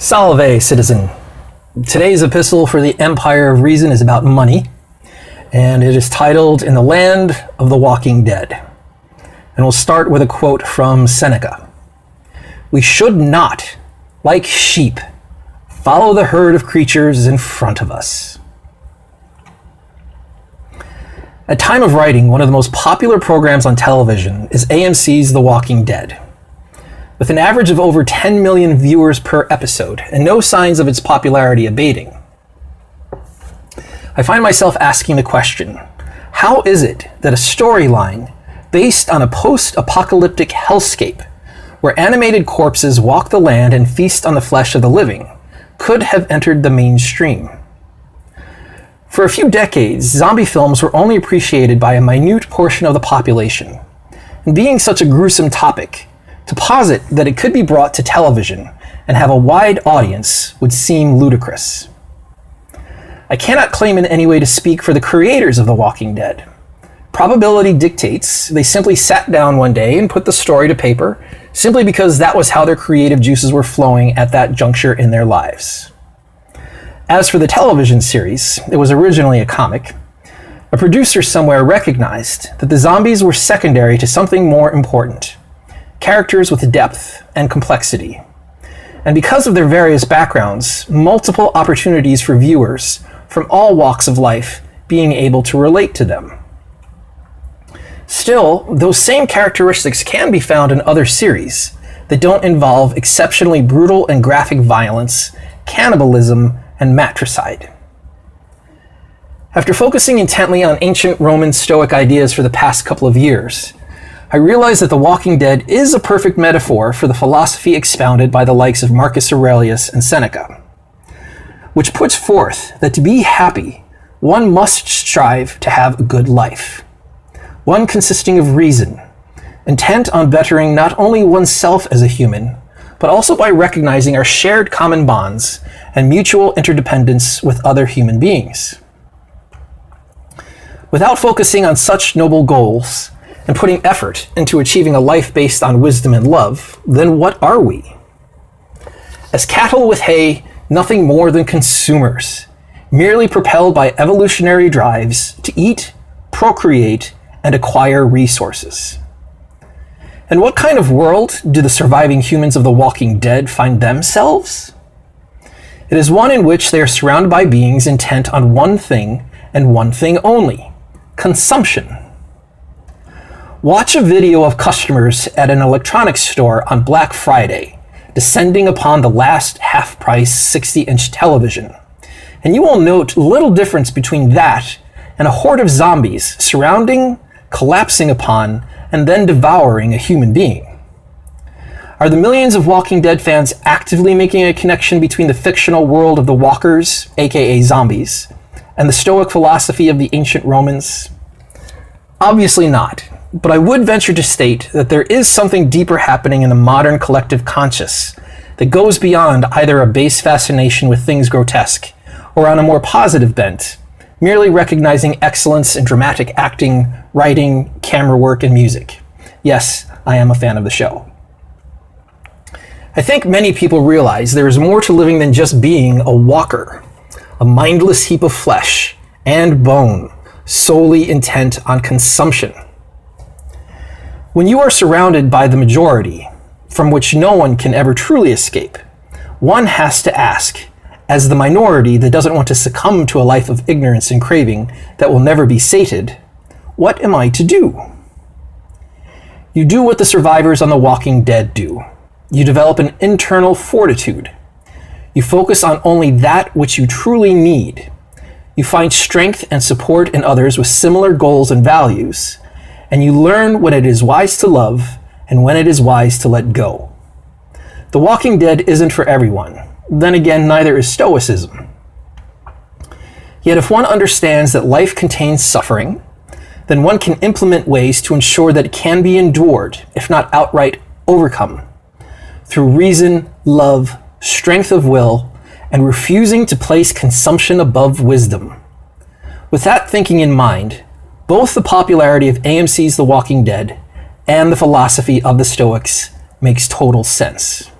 Salve, citizen. Today's epistle for the Empire of Reason is about money, and it is titled In the Land of the Walking Dead. And we'll start with a quote from Seneca. "We should not, like sheep, follow the herd of creatures in front of us." At time of writing, one of the most popular programs on television is AMC's The Walking Dead. With an average of over 10 million viewers per episode, and no signs of its popularity abating, I find myself asking the question, how is it that a storyline based on a post-apocalyptic hellscape, where animated corpses walk the land and feast on the flesh of the living, could have entered the mainstream? For a few decades, zombie films were only appreciated by a minute portion of the population, and being such a gruesome topic, to posit that it could be brought to television and have a wide audience would seem ludicrous. I cannot claim in any way to speak for the creators of The Walking Dead. Probability dictates they simply sat down one day and put the story to paper simply because that was how their creative juices were flowing at that juncture in their lives. As for the television series, it was originally a comic. A producer somewhere recognized that the zombies were secondary to something more important: characters with depth and complexity. And because of their various backgrounds, multiple opportunities for viewers from all walks of life being able to relate to them. Still, those same characteristics can be found in other series that don't involve exceptionally brutal and graphic violence, cannibalism, and matricide. After focusing intently on ancient Roman Stoic ideas for the past couple of years, I realize that The Walking Dead is a perfect metaphor for the philosophy expounded by the likes of Marcus Aurelius and Seneca, which puts forth that to be happy, one must strive to have a good life, one consisting of reason, intent on bettering not only oneself as a human, but also by recognizing our shared common bonds and mutual interdependence with other human beings. Without focusing on such noble goals, and putting effort into achieving a life based on wisdom and love, then what are we? As cattle with hay, nothing more than consumers, merely propelled by evolutionary drives to eat, procreate, and acquire resources. And what kind of world do the surviving humans of The Walking Dead find themselves? It is one in which they are surrounded by beings intent on one thing and one thing only: consumption. Watch a video of customers at an electronics store on Black Friday descending upon the last half-price 60-inch television, and you will note little difference between that and a horde of zombies surrounding, collapsing upon, and then devouring a human being. Are the millions of Walking Dead fans actively making a connection between the fictional world of the walkers, aka zombies, and the Stoic philosophy of the ancient Romans? Obviously not. But I would venture to state that there is something deeper happening in the modern collective conscious that goes beyond either a base fascination with things grotesque or on a more positive bent, merely recognizing excellence in dramatic acting, writing, camera work, and music. Yes, I am a fan of the show. I think many people realize there is more to living than just being a walker, a mindless heap of flesh and bone, solely intent on consumption. When you are surrounded by the majority, from which no one can ever truly escape, one has to ask, as the minority that doesn't want to succumb to a life of ignorance and craving that will never be sated, what am I to do? You do what the survivors on The Walking Dead do. You develop an internal fortitude. You focus on only that which you truly need. You find strength and support in others with similar goals and values, and you learn when it is wise to love and when it is wise to let go. The Walking Dead isn't for everyone. Then again, neither is Stoicism. Yet if one understands that life contains suffering, then one can implement ways to ensure that it can be endured, if not outright overcome, through reason, love, strength of will, and refusing to place consumption above wisdom. With that thinking in mind, both the popularity of AMC's The Walking Dead and the philosophy of the Stoics makes total sense.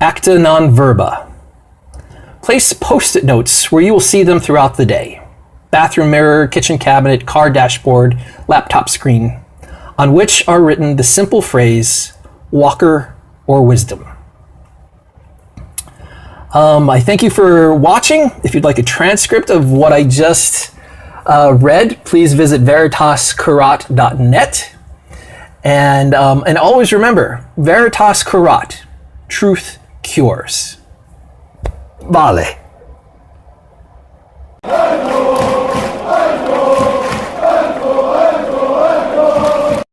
acta non verba. Place post-it notes where you will see them throughout the day. Bathroom mirror, kitchen cabinet, car dashboard, laptop screen, on which are written the simple phrase, walker or wisdom. I thank you for watching. If you'd like a transcript of what I just read, please visit veritascurat.net. And always remember, Veritas Curat, truth cures. Vale.